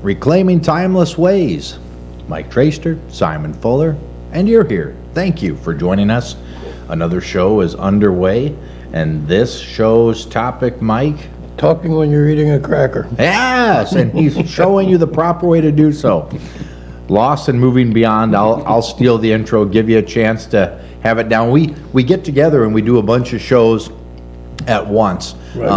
Reclaiming Timeless Ways. Mike Traster, Simon Fuller, and you're here. Thank you for joining us. Another show is underway, and this show's topic, Mike? Talking when you're eating a cracker. Yes, and he's showing you the proper way to do so. Lost and Moving Beyond. I'll steal the intro, give you a chance to have it down. We get together and we do a bunch of shows at once. Right.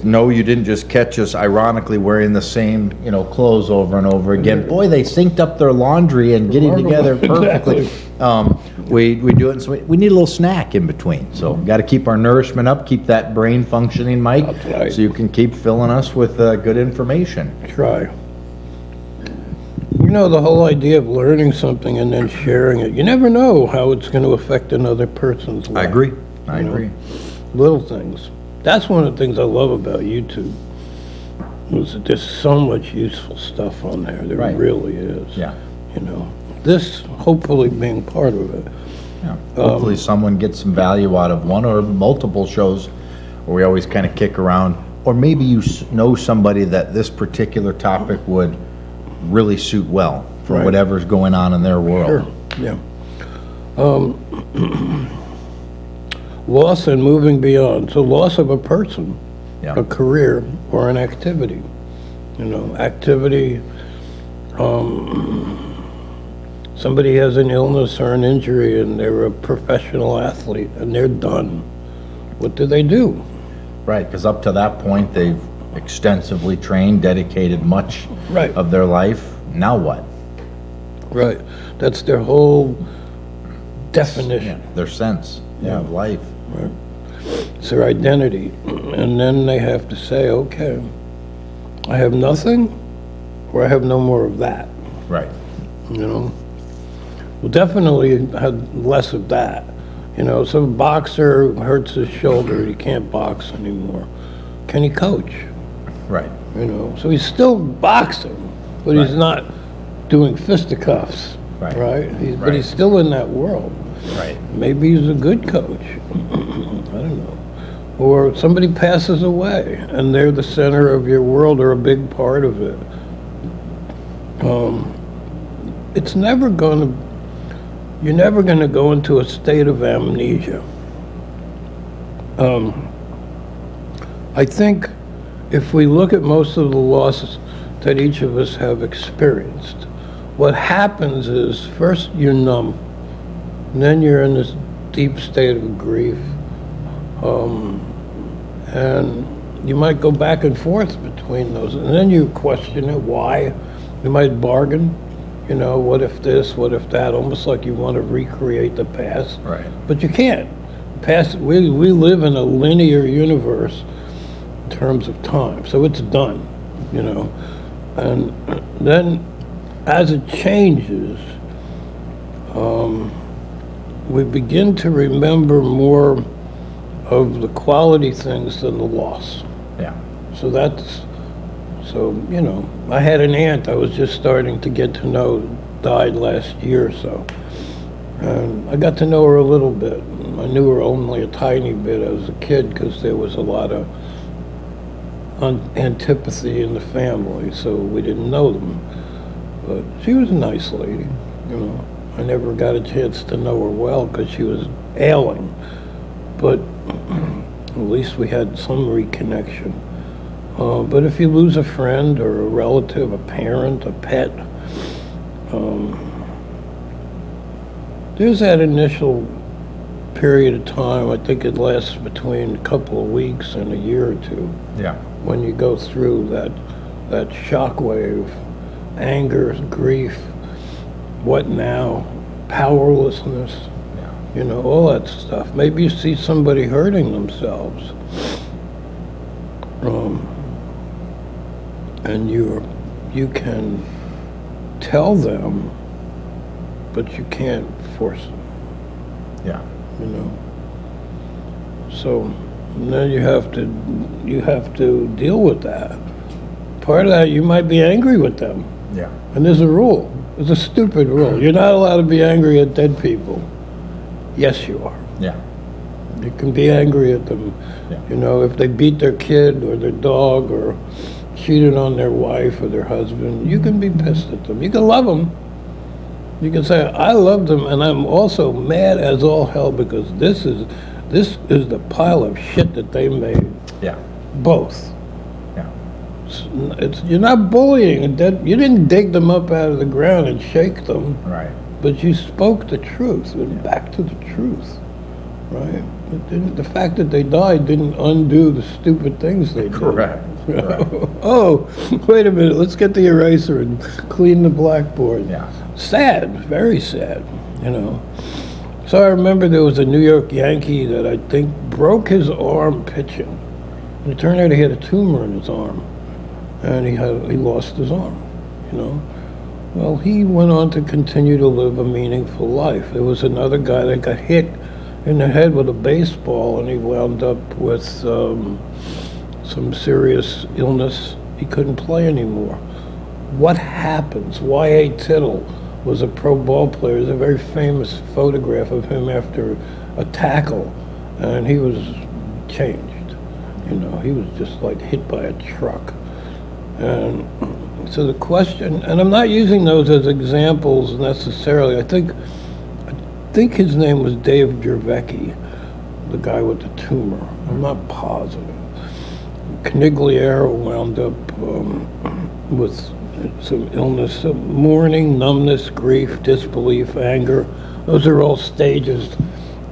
No, you didn't just catch us ironically wearing the same, clothes over and over again. Boy, they synced up their laundry and getting together perfectly. Exactly. We do it, and so we need a little snack in between. So got to keep our nourishment up, keep that brain functioning, Mike, That's right. so you can keep filling us with good information. Try. The whole idea of learning something and then sharing it, you never know how it's going to affect another person's life. I agree. I You know? agree. Little things. That's one of the things I love about YouTube. Is that there's so much useful stuff on there. There Right. really is. Yeah. This hopefully being part of it. Yeah. Hopefully someone gets some value out of one or multiple shows where we always kind of kick around. Or maybe you know somebody that this particular topic would really suit well for Right. whatever's going on in their world. Sure. Yeah. Loss and moving beyond. So loss of a person, Yeah. a career, or an activity. Activity, somebody has an illness or an injury and they're a professional athlete and they're done. What do? Right, because up to that point, they've extensively trained, dedicated much Right. of their life. Now what? Right. That's their whole definition. Their sense of life. Right. It's their identity. And then they have to say, okay, I have nothing or I have no more of that. Right. Well, definitely had less of that. So a boxer hurts his shoulder, he can't box anymore. Can he coach? Right. So he's still boxing, but he's Right. not doing fisticuffs, Right. right? But Right. he's still in that world. Right. Maybe he's a good coach. I don't know. Or somebody passes away and they're the center of your world or a big part of it. It's never going to, you're never going to go into a state of amnesia. I think if we look at most of the losses that each of us have experienced, what happens is first you're numb, and then you're in this deep state of grief, and you might go back and forth between those, and then you question it, why? You might bargain, what if this, what if that, almost like you want to recreate the past. Right. But you can't. We live in a linear universe in terms of time, so it's done, And then as it changes, we begin to remember more of the quality things than the loss. Yeah. I had an aunt I was just starting to get to know, died last year or so. And I got to know her a little bit. I knew her only a tiny bit as a kid because there was a lot of antipathy in the family, so we didn't know them. But she was a nice lady, I never got a chance to know her well because she was ailing. But at least we had some reconnection. But if you lose a friend or a relative, a parent, a pet, there's that initial period of time, I think it lasts between a couple of weeks and a year or two, Yeah. when you go through that shock wave, anger, grief, what now, powerlessness, all that stuff. Maybe you see somebody hurting themselves. And you can tell them, but you can't force them, Yeah. So then you have to deal with that. Part of that, you might be angry with them. Yeah. And there's a rule. There's a stupid rule. You're not allowed to be angry at dead people. Yes, you are. Yeah. You can be angry at them. Yeah. If they beat their kid or their dog or cheated on their wife or their husband, you can be pissed at them. You can love them. You can say, I love them, and I'm also mad as all hell because this is the pile of shit that they made. Yeah. Both. Yeah. You're not bullying. You didn't dig them up out of the ground and shake them, Right. but you spoke the truth and back to the truth, right? The fact that they died didn't undo the stupid things they did. Correct. Oh, wait a minute. Let's get the eraser and clean the blackboard. Yeah. Sad, very sad, you know. So I remember there was a New York Yankee that I think broke his arm pitching. And it turned out he had a tumor in his arm, and he lost his arm, you know. Well, he went on to continue to live a meaningful life. There was another guy that got hit in the head with a baseball, and he wound up with some serious illness. He couldn't play anymore. What happens? Y.A. Tittle was a pro ball player. There's a very famous photograph of him after a tackle, and he was changed. You know, he was just like hit by a truck. And so the question, and I'm not using those as examples necessarily. I think his name was Dave Gervecki, the guy with the tumor. I'm not positive. Canigliaro wound up with some illness, mourning, numbness, grief, disbelief, anger. Those are all stages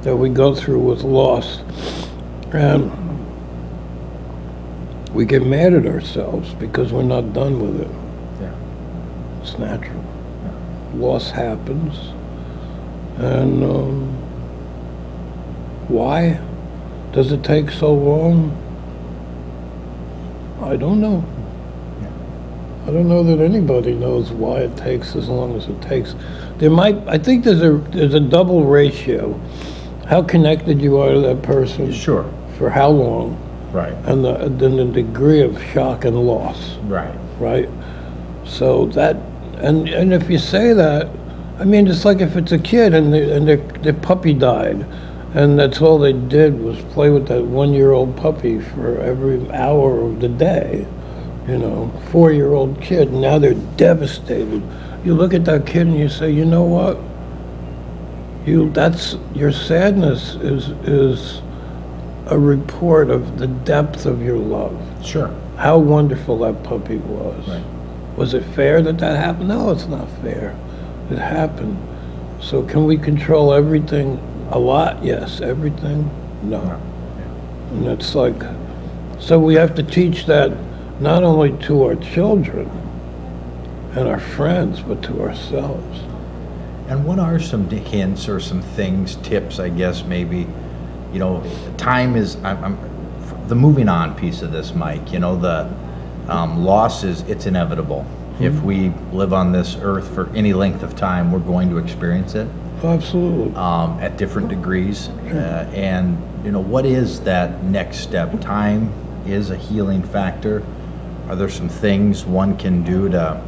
that we go through with loss. And we get mad at ourselves because we're not done with it. Yeah. It's natural. Loss happens. And why does it take so long? I don't know. I don't know that anybody knows why it takes as long as it takes. I think there's a double ratio. How connected you are to that person. Sure. For how long. Right. And then the degree of shock and loss. Right. Right? So that, and if you say that, I mean, it's like if it's a kid and their puppy died, and that's all they did was play with that 1-year-old puppy for every hour of the day, you know, 4-year-old kid, and now they're devastated. You look at that kid and you say, you know what? Your sadness is a report of the depth of your love. Sure. How wonderful that puppy was. Right. Was it fair that happened? No, it's not fair. It happened. So can we control everything? A lot, yes. Everything? No. And it's like, so we have to teach that not only to our children and our friends, but to ourselves. And what are some hints or some things, tips, I guess, maybe, you know, time is, the moving on piece of this, Mike, you know, the loss it's inevitable. Mm-hmm. If we live on this earth for any length of time, we're going to experience it. Absolutely. At different degrees. And, you know, what is that next step? Time is a healing factor. Are there some things one can do to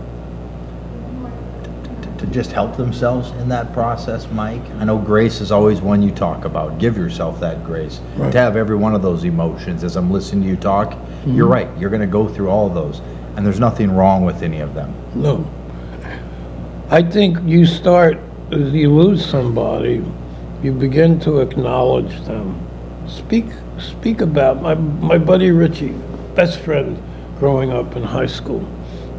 just help themselves in that process, Mike? I know grace is always one you talk about. Give yourself that grace. Right. To have every one of those emotions. As I'm listening to you talk, mm-hmm. You're right. You're going to go through all of those. And there's nothing wrong with any of them. No. I think you start, as you lose somebody, you begin to acknowledge them. Speak about my buddy Richie, best friend growing up in high school.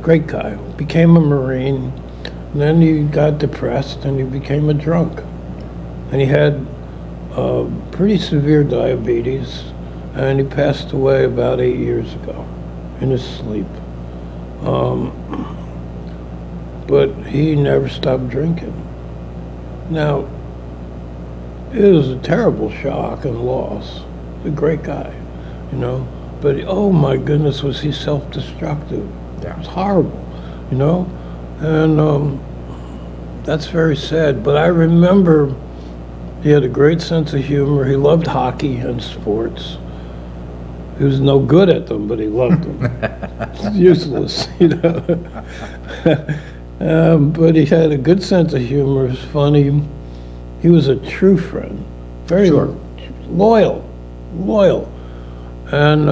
Great guy. Became a Marine. And then he got depressed and he became a drunk. And he had pretty severe diabetes, and he passed away about 8 years ago in his sleep. But he never stopped drinking. Now, it was a terrible shock and loss. A great guy, you know. But oh my goodness, was he self-destructive? Yeah. It was horrible, you know. And that's very sad. But I remember he had a great sense of humor. He loved hockey and sports. He was no good at them, but he loved them. It's useless, you know. But he had a good sense of humor. He was funny. He was a true friend. Very loyal, and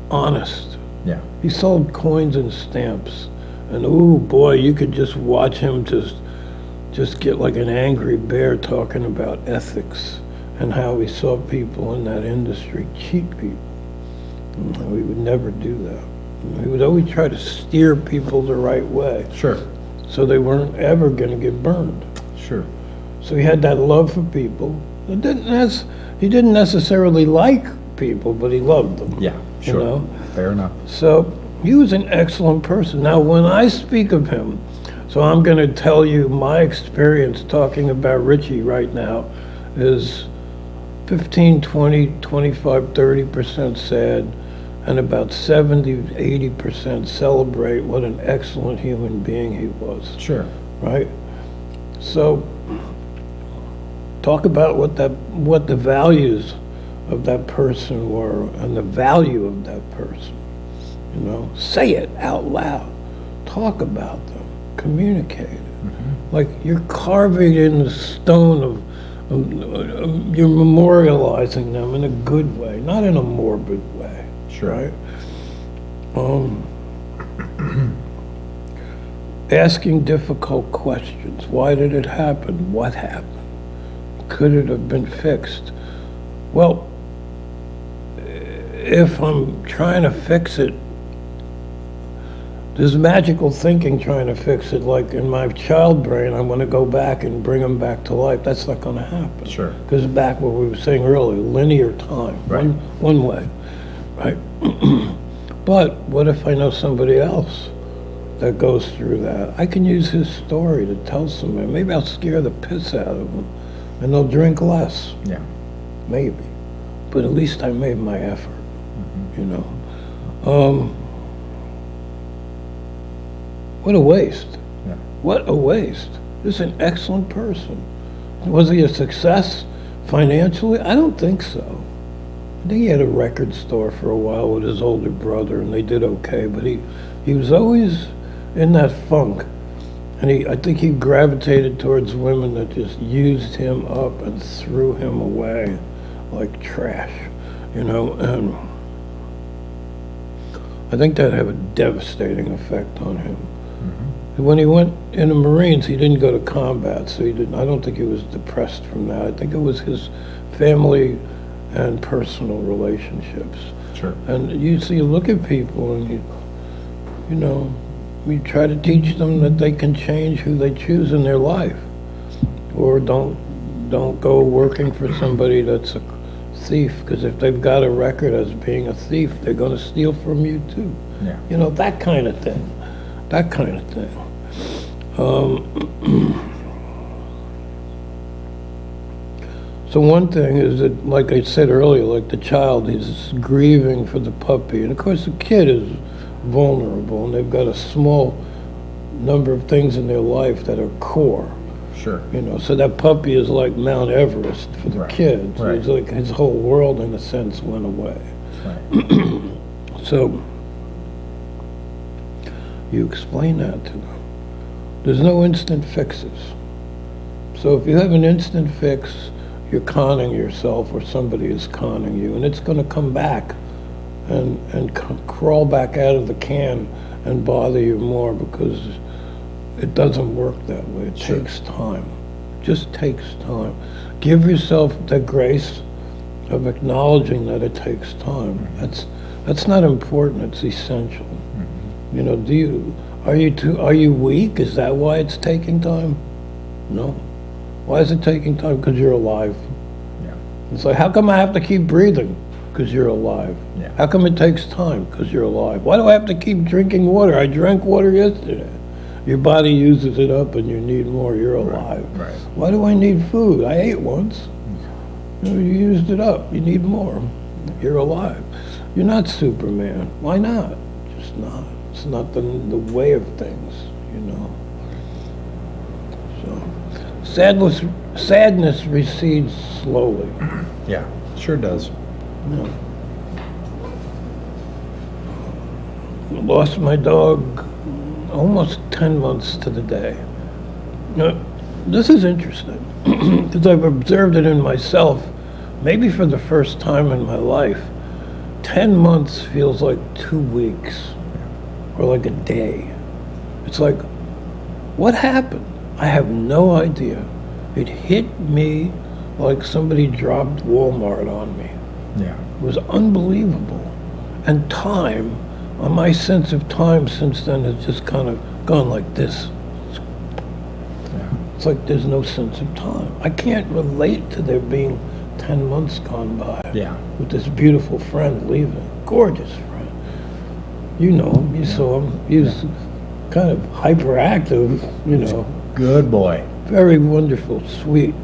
honest. Yeah. He sold coins and stamps. And oh boy, you could just watch him just get like an angry bear talking about ethics and how he saw people in that industry cheat people. And how he would never do that. He would always try to steer people the right way Sure, so they weren't ever going to get burned. sure. So he had that love for people. He didn't necessarily like people, but he loved them. Yeah, sure. You know? Fair enough. So he was an excellent person. Now, when I speak of him, so I'm going to tell you my experience talking about Richie right now is 15, 20, 25, 30% sad, and about 70, 80% celebrate what an excellent human being he was, Sure. right? So talk about what the values of that person were and the value of that person. You know, say it out loud. Talk about them. Communicate it. Like you're carving in the stone of you're memorializing them in a good way, not in a morbid way. Sure. Right? Asking difficult questions. Why did it happen? What happened? Could it have been fixed? Well, if I'm trying to fix it, there's magical thinking trying to fix it. Like in my child brain, I want to go back and bring them back to life. That's not going to happen. Sure. Because back what we were saying earlier, linear time, Right. one way, right? But what if I know somebody else that goes through that? I can use his story to tell somebody. Maybe I'll scare the piss out of them, and they'll drink less. Yeah. Maybe, but at least I made my effort. You know. What a waste. Yeah. What a waste. This is an excellent person. Was he a success financially? I don't think so. I think he had a record store for a while with his older brother, and they did okay, but he was always in that funk. And I think he gravitated towards women that just used him up and threw him away like trash, you know, and I think that had a devastating effect on him. When he went in the Marines, he didn't go to combat, so I don't think he was depressed from that. I think it was his family and personal relationships. Sure. And you look at people and you know, we try to teach them that they can change who they choose in their life, or don't go working for somebody that's a thief, because if they've got a record as being a thief, they're going to steal from you too. Yeah. You know, that kind of thing. That kind of thing. So one thing is that, like I said earlier, like the child, he's grieving for the puppy, and of course the kid is vulnerable, and they've got a small number of things in their life that are core. Sure. You know, so that puppy is like Mount Everest for the Right. kid. So Right. it's like his whole world, in a sense, went away. Right. So you explain that to them. There's no instant fixes. So if you have an instant fix, you're conning yourself, or somebody is conning you, and it's going to come back and crawl back out of the can and bother you more, because it doesn't work that way. It Sure. takes time. It just takes time. Give yourself the grace of acknowledging that it takes time. That's not important. It's essential. You know, are you weak? Is that why it's taking time? No. Why is it taking time? Because you're alive. Yeah. It's like, how come I have to keep breathing? Because you're alive. Yeah. How come it takes time? Because you're alive. Why do I have to keep drinking water? I drank water yesterday. Your body uses it up and you need more. You're alive. Right. Why do I need food? I ate once. You used it up. You need more. You're alive. You're not Superman. Why not? Just not. It's not the way of things, you know. So, sadness recedes slowly. Yeah. Sure does. I lost my dog almost 10 months to the day. Now, this is interesting because I've observed it in myself, maybe for the first time in my life. 10 months feels like 2 weeks. or like a day. It's like, what happened? I have no idea. It hit me like somebody dropped Walmart on me. Yeah. It was unbelievable. And time, my sense of time since then has just kind of gone like this. Yeah. It's like there's no sense of time. I can't relate to there being 10 months gone by Yeah. with this beautiful friend leaving. Gorgeous friend. You know him, you saw him. He was kind of hyperactive, you know. Good boy. Very wonderful, sweet.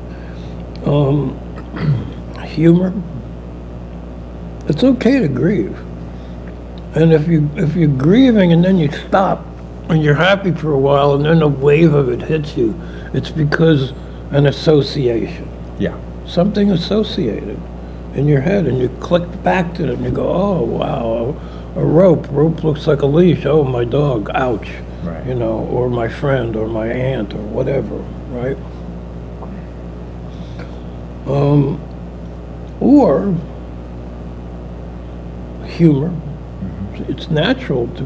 Humor. It's okay to grieve. And if you're grieving and then you stop and you're happy for a while and then a wave of it hits you, it's because an association. Yeah. Something associated in your head, and you click back to it and you go, oh wow, a rope looks like a leash. Oh, my dog, ouch. Right. You know, or my friend or my aunt or whatever, right? Or humor. It's natural to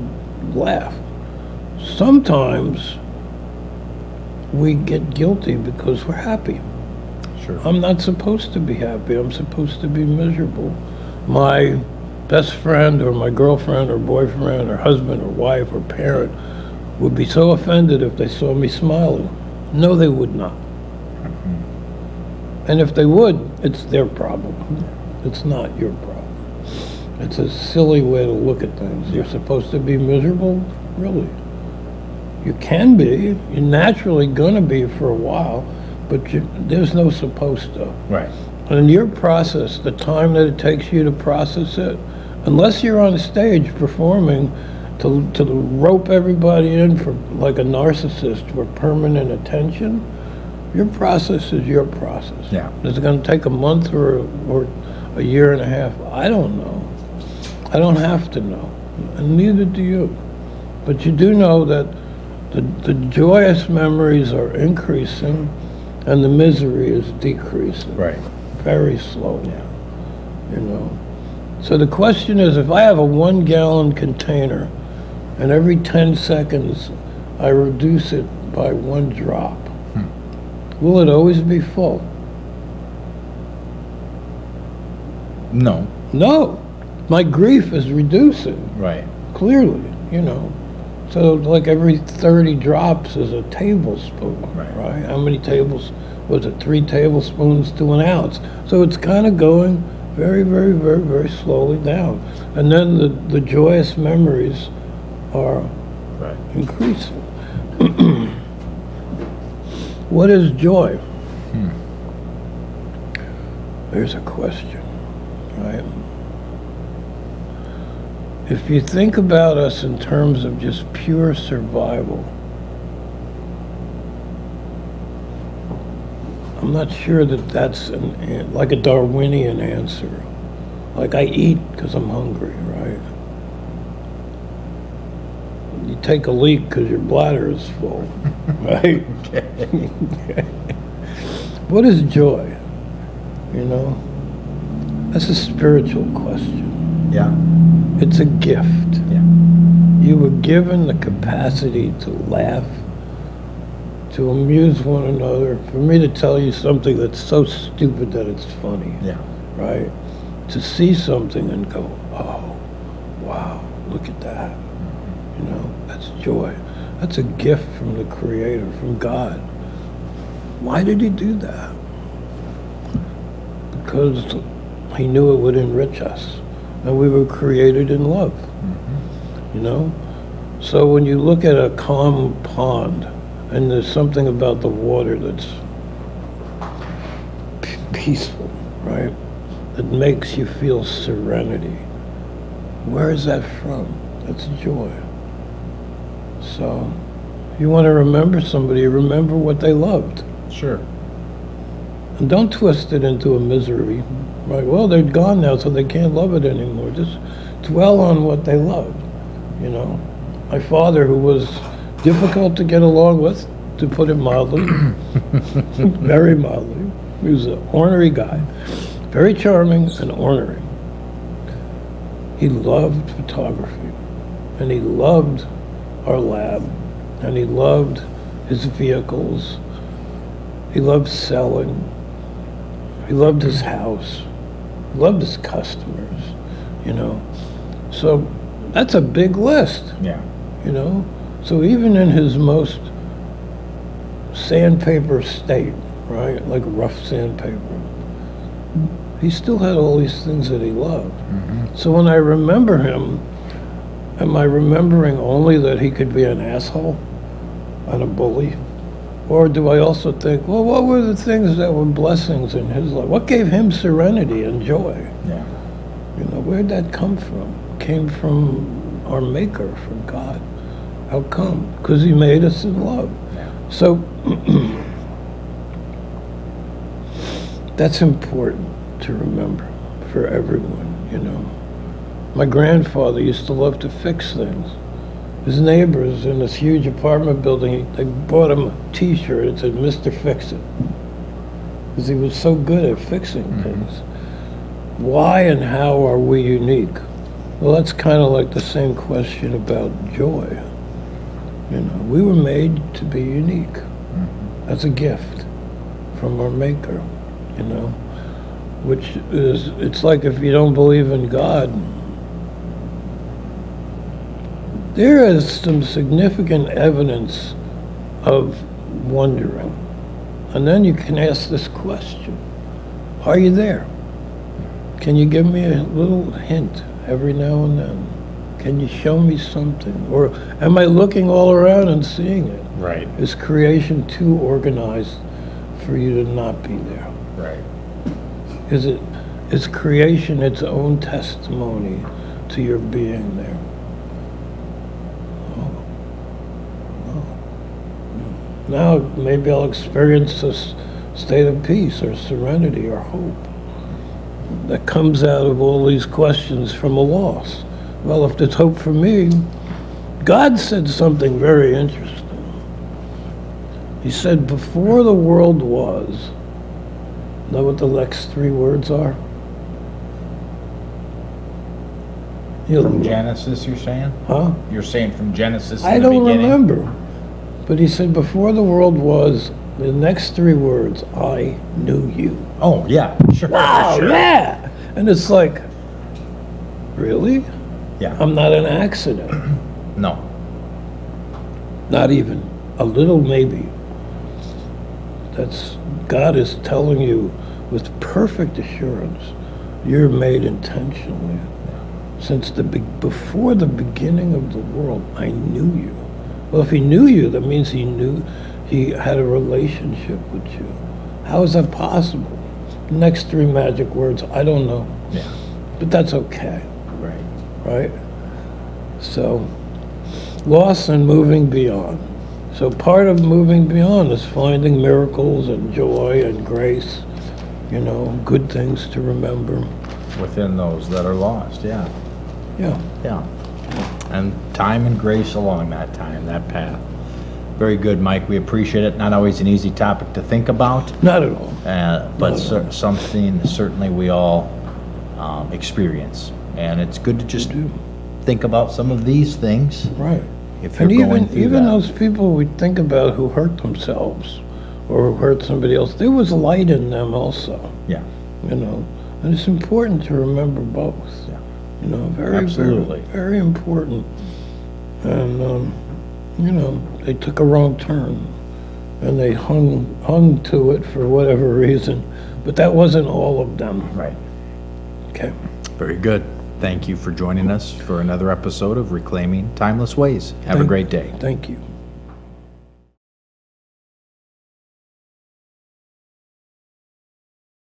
laugh. Sometimes we get guilty because we're happy. Sure. I'm not supposed to be happy. I'm supposed to be miserable. My best friend or my girlfriend or boyfriend or husband or wife or parent would be so offended if they saw me smiling. No, they would not. And if they would, it's their problem. It's not your problem. It's a silly way to look at things. You're supposed to be miserable? Really? You can be. You're naturally going to be for a while, but there's no supposed to. Right. And your process, the time that it takes you to process it, unless you're on stage performing to rope everybody in for like a narcissist for permanent attention, your process is your process. Yeah. Is it going to take a month or a year and a half? I don't know. I don't have to know, and neither do you. But you do know that the joyous memories are increasing and the misery is decreasing. Right. Very slowly. You know. So the question is, if I have a 1-gallon container and every 10 seconds I reduce it by 1 drop, will it always be full? No. No. My grief is reducing, Right. clearly, you know. So like every 30 drops is a tablespoon, Right. How many was it 3 tablespoons to an ounce? So it's kind of going very, very, very, very slowly down. And then the joyous memories are Right. increasing. What is joy? There's a question, right? If you think about us in terms of just pure survival, I'm not sure that that's like a Darwinian answer. Like I eat because I'm hungry, right? You take a leak because your bladder is full, right? What is joy? You know, that's a spiritual question. Yeah. It's a gift. Yeah. You were given the capacity to laugh, to amuse one another, for me to tell you something that's so stupid that it's funny, Yeah. right? To see something and go, oh, wow, look at that. You know, that's joy. That's a gift from the Creator, from God. Why did He do that? Because He knew it would enrich us. And we were created in love, you know? So when you look at a calm pond, and there's something about the water that's peaceful, right? That makes you feel serenity. Where is that from? That's joy. So, if you want to remember somebody, remember what they loved. Sure. And don't twist it into a misery. Right, well, they're gone now, so they can't love it anymore. Just dwell on what they loved, you know. My father, who was difficult to get along with, to put it mildly, very mildly. He was an ornery guy, very charming and ornery. He loved photography, and he loved our lab, and he loved his vehicles. He loved selling. He loved his house. He loved his customers, you know. So that's a big list, Yeah. you know. So even in his most sandpaper state, right, like rough sandpaper, he still had all these things that he loved. So when I remember him, am I remembering only that he could be an asshole and a bully? Or do I also think, well, what were the things that were blessings in his life? What gave him serenity and joy? Yeah. You know, where'd that come from? It came from our Maker, from God. How come? Because he made us in love. Yeah. So that's important to remember for everyone, you know. My grandfather used to love to fix things. His neighbors in this huge apartment building, they bought him a T-shirt that said, "Mr. Fix-It," because he was so good at fixing things. Why and how are we unique? Well, that's kind of like the same question about joy. You know, we were made to be unique. That's a gift from our Maker, you know, which is, it's like if you don't believe in God, there is some significant evidence of wondering. And then you can ask this question: are you there? Can you give me a little hint every now and then? Can you show me something? Or am I looking all around and seeing it? Right. Is creation too organized for you to not be there? Right. Is creation its own testimony to your being there? Now maybe I'll experience this state of peace or serenity or hope that comes out of all these questions from a loss. Well, if there's hope for me, God said something very interesting. He said, before the world was, know what the next three words are? From Genesis, you're saying? Huh? You're saying from Genesis in I the don't beginning? remember. But he said, before the world was, the next three words, I knew you. Oh, yeah. Sure. Wow, sure. yeah. And it's like, really? Yeah. I'm not an accident. No. Not even a little maybe. That's, God is telling you with perfect assurance, you're made intentionally. Since before the beginning of the world, I knew you. Well, if he knew you, that means he knew he had a relationship with you. How is that possible? The next three magic words, I don't know. Yeah. But that's okay, Right. right? So, loss and moving beyond. So part of moving beyond is finding miracles and joy and grace, you know, good things to remember. Within those that are lost, yeah. Yeah. Yeah. And time and grace along that time, that path. Very good, Mike. We appreciate it. Not always an easy topic to think about, Not at all. but something certainly we all experience. And it's good to just think about some of these things Right. if you're And going through even that. those people we think about who hurt themselves or who hurt somebody else, there was light in them also, Yeah, you know. And it's important to remember both. Yeah. You know, very, Absolutely. very, very important. And, you know, they took a wrong turn and they hung to it for whatever reason. But that wasn't all of them. right. Okay. Very good. Thank you for joining us for another episode of Reclaiming Timeless Ways. Have a great day. Thank you.